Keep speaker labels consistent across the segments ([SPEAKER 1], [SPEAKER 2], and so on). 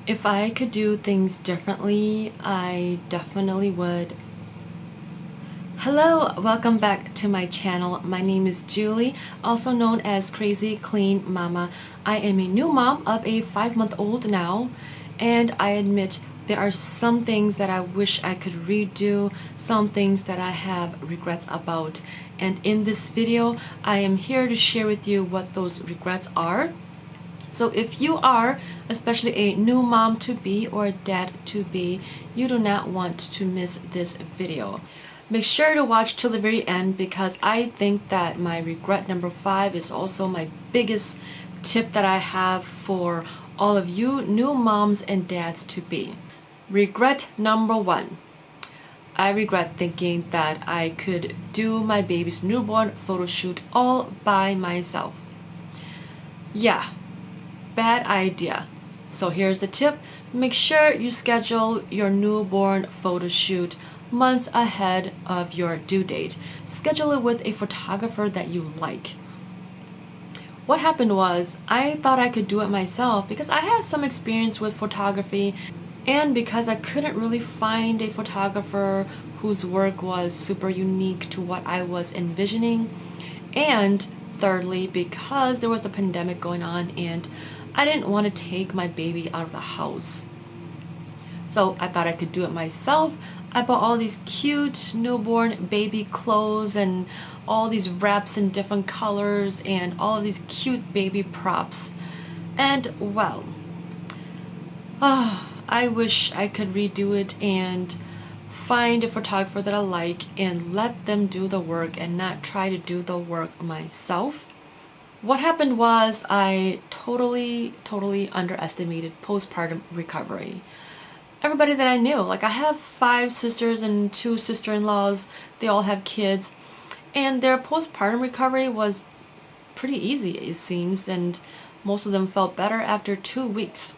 [SPEAKER 1] If I could do things differently, I definitely would. Hello, welcome back to my channel. My name is Julie, also known as Crazy Clean Mama. I am a new mom of a 5-month-old now, and I admit there are some things that I wish I could redo, some things that I have regrets about. And in this video, I am here to share with you what those regrets are. So if you are, especially a new mom to be or a dad to be, you do not want to miss this video. Make sure to watch till the very end because I think that my regret number 5 is also my biggest tip that I have for all of you new moms and dads to be. Regret number 1. I regret thinking that I could do my baby's newborn photo shoot all by myself. Yeah. Bad idea. So here's the tip. Make sure you schedule your newborn photo shoot months ahead of your due date. Schedule it with a photographer that you like. What happened was I thought I could do it myself because I have some experience with photography, and because I couldn't really find a photographer whose work was super unique to what I was envisioning, and thirdly because there was a pandemic going on and I didn't want to take my baby out of the house. So I thought I could do it myself. I bought all these cute newborn baby clothes and all these wraps in different colors and all of these cute baby props. And well, I wish I could redo it and find a photographer that I like and let them do the work and not try to do the work myself. What happened was I totally underestimated postpartum recovery. Everybody that I knew, like I have 5 sisters and 2 sister-in-laws, they all have kids, and their postpartum recovery was pretty easy, it seems, and most of them felt better after 2 weeks.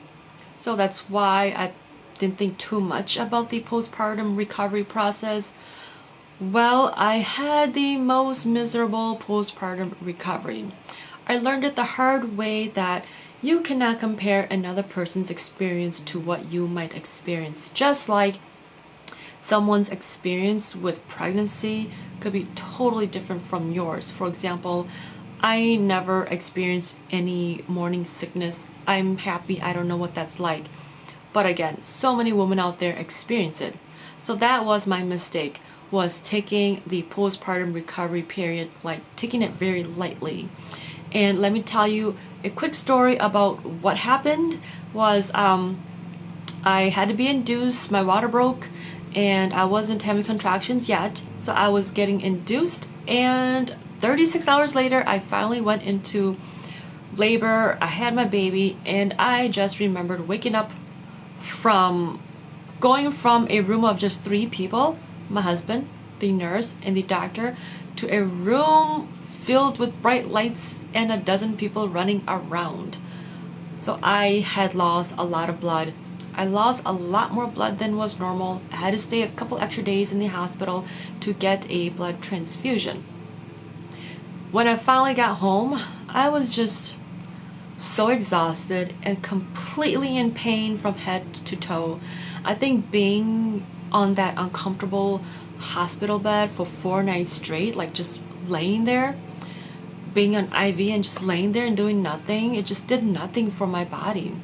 [SPEAKER 1] So that's why I didn't think too much about the postpartum recovery process. Well, I had the most miserable postpartum recovery. I learned it the hard way that you cannot compare another person's experience to what you might experience. Just like someone's experience with pregnancy could be totally different from yours. For example, I never experienced any morning sickness. I'm happy, I don't know what that's like. But again, so many women out there experience it. So that was my mistake, was taking the postpartum recovery period, like taking it very lightly. And let me tell you a quick story about what happened was I had to be induced, my water broke, and I wasn't having contractions yet. So I was getting induced, and 36 hours later, I finally went into labor. I had my baby, and I just remembered waking up from going from a room of just 3 people, my husband, the nurse, and the doctor, to a room filled with bright lights and a dozen people running around. So I had lost a lot of blood. I lost a lot more blood than was normal. I had to stay a couple extra days in the hospital to get a blood transfusion. When I finally got home, I was just so exhausted and completely in pain from head to toe. I think being on that uncomfortable hospital bed for 4 nights straight, like just laying there, being on IV and just laying there and doing nothing, it just did nothing for my body.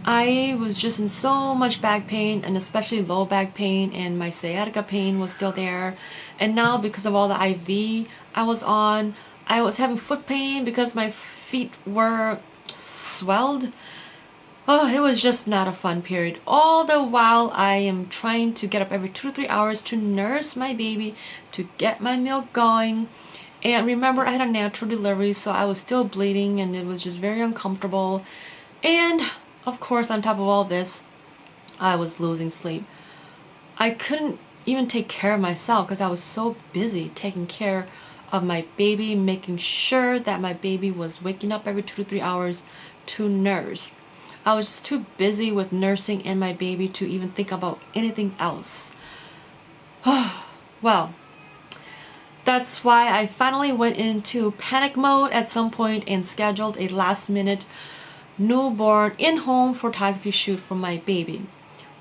[SPEAKER 1] I was just in so much back pain, and especially low back pain, and my sciatica pain was still there. And now because of all the IV I was on, I was having foot pain because my feet were swelled. Oh, it was just not a fun period. All the while I am trying to get up every 2 to 3 hours to nurse my baby, to get my milk going. And remember, I had a natural delivery, so I was still bleeding and it was just very uncomfortable. And of course, on top of all this, I was losing sleep. I couldn't even take care of myself because I was so busy taking care of my baby, making sure that my baby was waking up every 2 to 3 hours to nurse. I was just too busy with nursing and my baby to even think about anything else. Well, that's why I finally went into panic mode at some point and scheduled a last-minute newborn in-home photography shoot for my baby.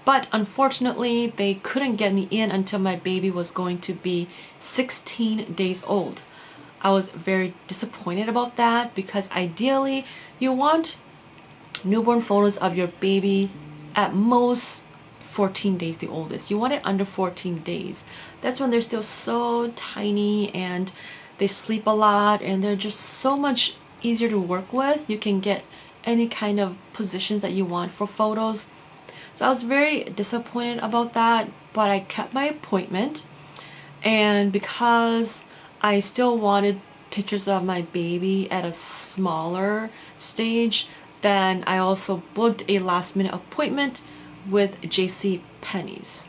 [SPEAKER 1] But unfortunately, they couldn't get me in until my baby was going to be 16 days old. I was very disappointed about that because ideally you want newborn photos of your baby at most 14 days the oldest. You want it under 14 days. That's when they're still so tiny and they sleep a lot and they're just so much easier to work with. You can get any kind of positions that you want for photos. So I was very disappointed about that, but I kept my appointment, and because I still wanted pictures of my baby at a smaller stage, then I also booked a last minute appointment with JC Penney's.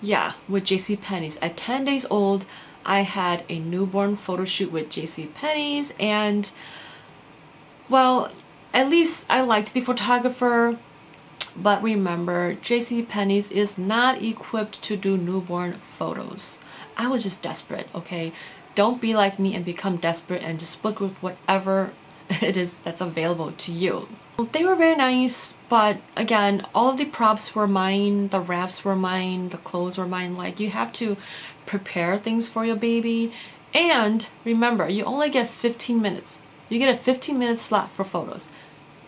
[SPEAKER 1] Yeah, with JC Penney's. At 10 days old, I had a newborn photo shoot with JC Penney's, and well, at least I liked the photographer. But remember, JC Penney's is not equipped to do newborn photos. I was just desperate, okay? Don't be like me and become desperate and just book with whatever it is that's available to you. They were very nice, but again, all of the props were mine, the wraps were mine, the clothes were mine. Like, you have to prepare things for your baby. And remember, you only get 15 minutes. You get a 15-minute slot for photos.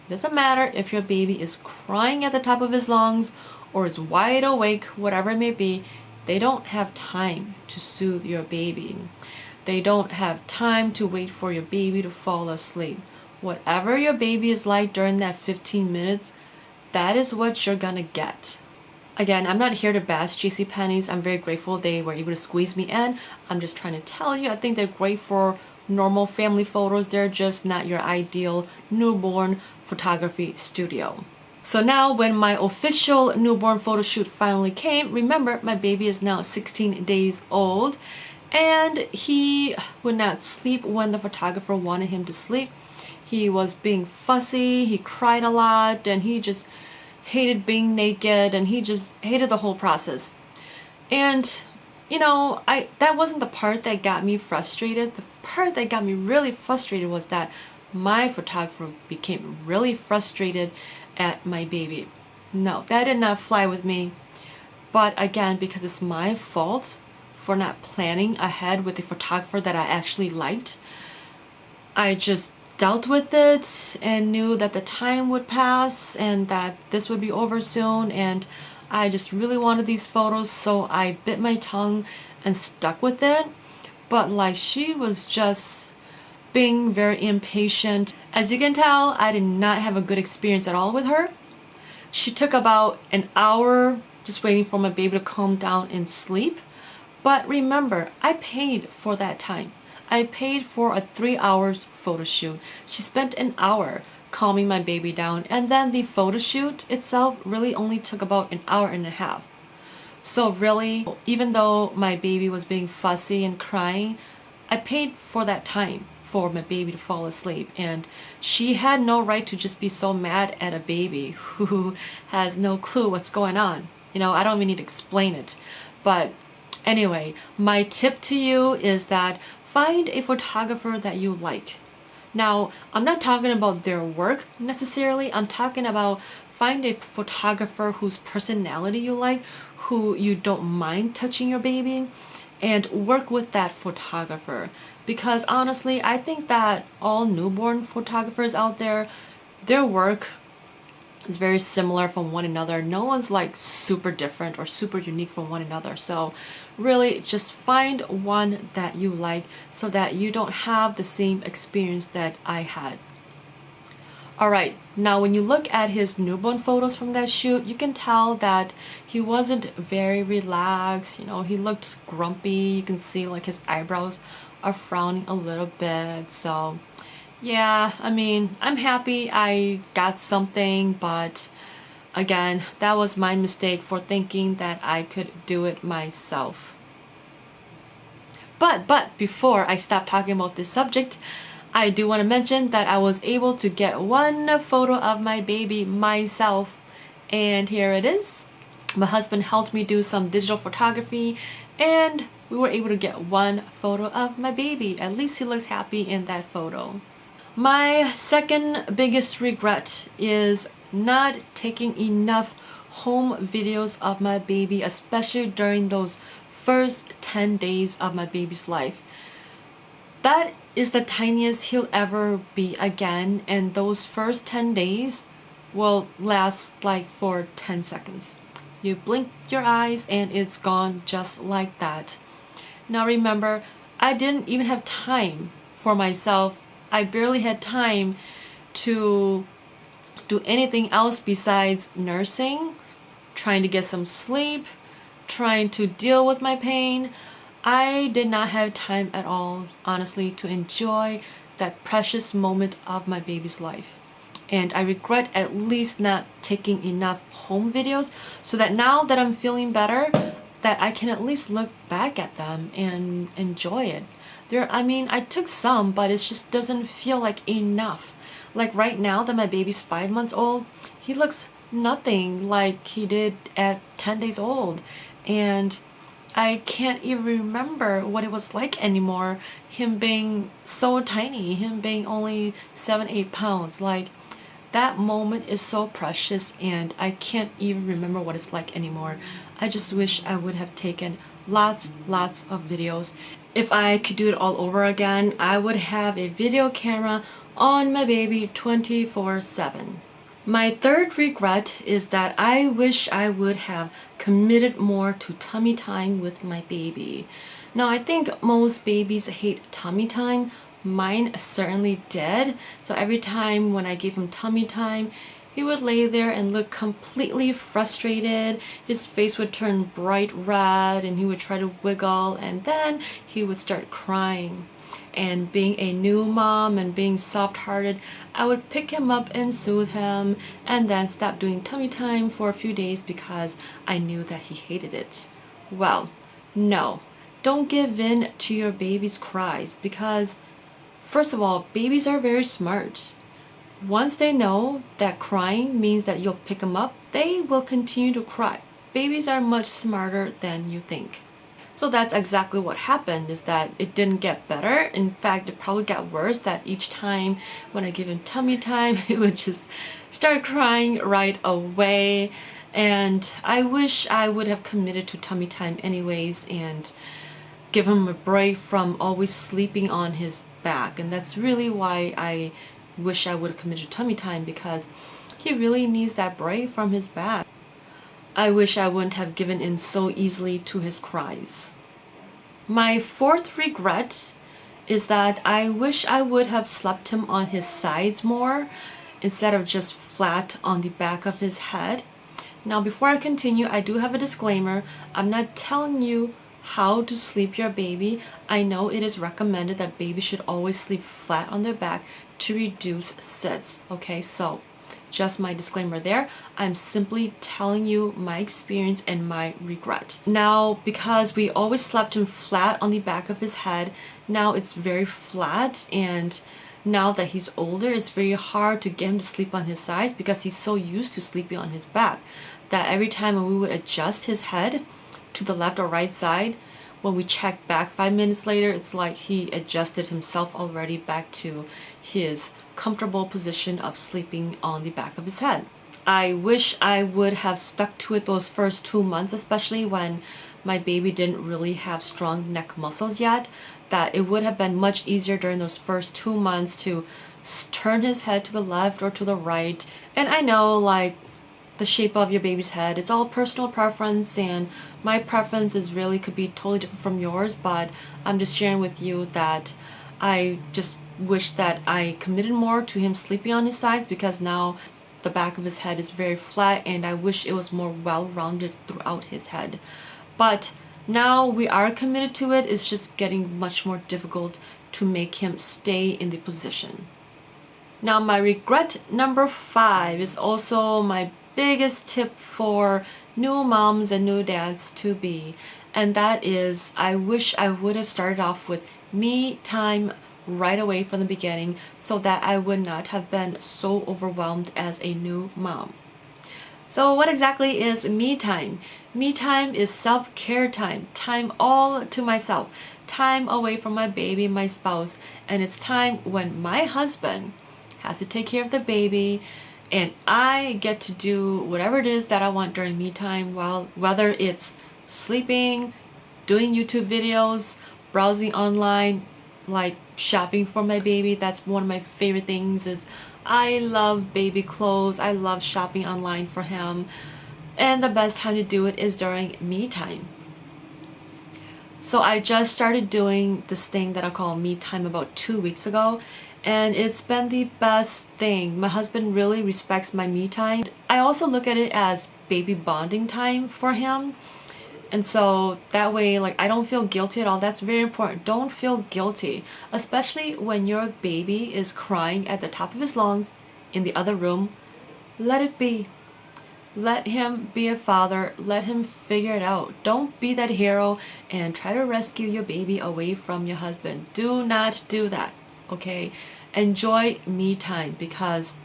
[SPEAKER 1] It doesn't matter if your baby is crying at the top of his lungs or is wide awake, whatever it may be. They don't have time to soothe your baby. They don't have time to wait for your baby to fall asleep. Whatever your baby is like during that 15 minutes, that is what you're gonna get. Again, I'm not here to bash JCPenney's. I'm very grateful they were able to squeeze me in. I'm just trying to tell you, I think they're great for normal family photos. They're just not your ideal newborn photography studio. So now when my official newborn photo shoot finally came, remember my baby is now 16 days old and he would not sleep when the photographer wanted him to sleep. He was being fussy, he cried a lot, and he just hated being naked, and he just hated the whole process. And you know, that wasn't the part that got me frustrated. The part that got me really frustrated was that my photographer became really frustrated at my baby. No, that did not fly with me. But again, because it's my fault for not planning ahead with the photographer that I actually liked, I just dealt with it and knew that the time would pass and that this would be over soon, and I just really wanted these photos, so I bit my tongue and stuck with it. But like, she was just being very impatient. As you can tell, I did not have a good experience at all with her. She took about an hour just waiting for my baby to calm down and sleep. But remember, I paid for that time. I paid for a 3 hours photo shoot. She spent an hour calming my baby down, and then the photo shoot itself really only took about an hour and a half. So really, even though my baby was being fussy and crying, I paid for that time for my baby to fall asleep, and she had no right to just be so mad at a baby who has no clue what's going on. You know, I don't even need to explain it. But anyway, my tip to you is that find a photographer that you like. Now, I'm not talking about their work necessarily. I'm talking about find a photographer whose personality you like, who you don't mind touching your baby, and work with that photographer. Because honestly, I think that all newborn photographers out there, their work is very similar from one another. No one's like super different or super unique from one another. So really just find one that you like so that you don't have the same experience that I had. Alright, now when you look at his newborn photos from that shoot, you can tell that he wasn't very relaxed. You know, he looked grumpy. You can see like his eyebrows are frowning a little bit. So yeah, I mean, I'm happy I got something, but again, that was my mistake for thinking that I could do it myself. But before I stop talking about this subject, I do want to mention that I was able to get one photo of my baby myself, and here it is. My husband helped me do some digital photography, and we were able to get one photo of my baby. At least he looks happy in that photo. My second biggest regret is not taking enough home videos of my baby, especially during those first 10 days of my baby's life. That is the tiniest he'll ever be again, and those first 10 days will last like for 10 seconds. You blink your eyes and it's gone just like that. Now remember, I didn't even have time for myself. I barely had time to do anything else besides nursing, trying to get some sleep, trying to deal with my pain. I did not have time at all, honestly, to enjoy that precious moment of my baby's life. And I regret at least not taking enough home videos so that now that I'm feeling better, that I can at least look back at them and enjoy it. I took some, but it just doesn't feel like enough. Like right now that my baby's 5 months old, he looks nothing like he did at 10 days old. And I can't even remember what it was like anymore. Him being so tiny, him being only 7-8 pounds. Like, that moment is so precious and I can't even remember what it's like anymore. I just wish I would have taken lots of videos. If I could do it all over again, I would have a video camera on my baby 24/7. My third regret is that I wish I would have committed more to tummy time with my baby. Now, I think most babies hate tummy time. Mine certainly did. So every time when I gave him tummy time, he would lay there and look completely frustrated. His face would turn bright red and he would try to wiggle and then he would start crying. And being a new mom and being soft-hearted, I would pick him up and soothe him and then stop doing tummy time for a few days because I knew that he hated it. Well, no, don't give in to your baby's cries because first of all, babies are very smart. Once they know that crying means that you'll pick them up, they will continue to cry. Babies are much smarter than you think. So that's exactly what happened, is that it didn't get better. In fact, it probably got worse, that each time when I give him tummy time, he would just start crying right away. And I wish I would have committed to tummy time anyways and give him a break from always sleeping on his back. And that's really why I wish I would have committed to tummy time, because he really needs that break from his back. I wish I wouldn't have given in so easily to his cries. My fourth regret is that I wish I would have slept him on his sides more instead of just flat on the back of his head. Now, before I continue, I do have a disclaimer. I'm not telling you how to sleep your baby. I know it is recommended that babies should always sleep flat on their back to reduce sits. Okay, so just my disclaimer there. I'm simply telling you my experience and my regret. Now, because we always slept him flat on the back of his head, now it's very flat, and now that he's older, it's very hard to get him to sleep on his sides because he's so used to sleeping on his back that every time when we would adjust his head to the left or right side, when we check back 5 minutes later, it's like he adjusted himself already back to his comfortable position of sleeping on the back of his head. I wish I would have stuck to it those first 2 months, especially when my baby didn't really have strong neck muscles yet, that it would have been much easier during those first 2 months to turn his head to the left or to the right. And I know, like, the shape of your baby's head, it's all personal preference, and my preference is really could be totally different from yours, but I'm just sharing with you that I just wish that I committed more to him sleeping on his sides, because now the back of his head is very flat and I wish it was more well-rounded throughout his head. But now we are committed to it. It's just getting much more difficult to make him stay in the position. Now, my regret number 5 is also my biggest tip for new moms and new dads to be, and that is I wish I would have started off with me time right away from the beginning so that I would not have been so overwhelmed as a new mom. So what exactly is me time? Me time is self-care time, time all to myself, time away from my baby, my spouse, and it's time when my husband has to take care of the baby and I get to do whatever it is that I want during me time, while whether it's sleeping, doing YouTube videos, browsing online, like shopping for my baby. That's one of my favorite things. Is I love baby clothes. I love shopping online for him. And the best time to do it is during me time. So I just started doing this thing that I call me time about 2 weeks ago, and it's been the best thing. My husband really respects my me time. I also look at it as baby bonding time for him. And so that way, like, I don't feel guilty at all. That's very important. Don't feel guilty, especially when your baby is crying at the top of his lungs in the other room. Let it be. Let him be a father. Let him figure it out. Don't be that hero and try to rescue your baby away from your husband. Do not do that, okay? Enjoy me time because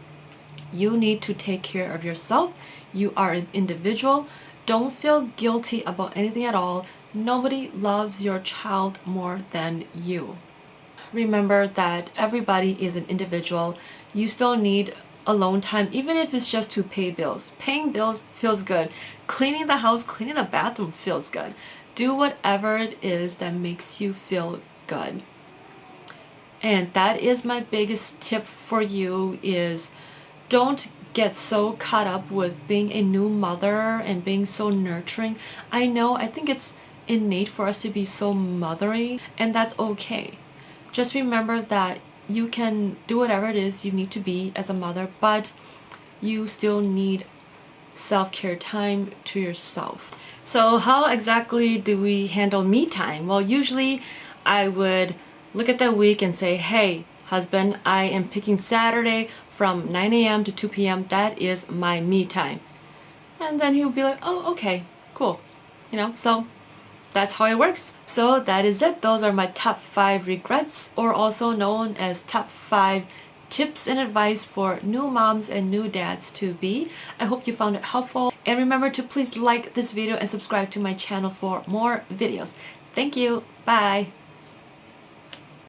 [SPEAKER 1] you need to take care of yourself. You are an individual. Don't feel guilty about anything at all. Nobody loves your child more than you. Remember that everybody is an individual. You still need alone time, even if it's just to pay bills. Paying bills feels good. Cleaning the house, cleaning the bathroom feels good. Do whatever it is that makes you feel good. And that is my biggest tip for you is don't get so caught up with being a new mother and being so nurturing. I think it's innate for us to be so mothery, and that's okay. Just remember that you can do whatever it is you need to be as a mother, but you still need self-care time to yourself. So how exactly do we handle me time? Well, usually I would look at that week and say, hey, husband, I am picking Saturday from 9 a.m. to 2 p.m. That is my me time. And then he'll be like, oh, okay, cool. So that's how it works. So that is it. Those are my top 5 regrets, or also known as top 5 tips and advice for new moms and new dads to be. I hope you found it helpful. And remember to please like this video and subscribe to my channel for more videos. Thank you. Bye.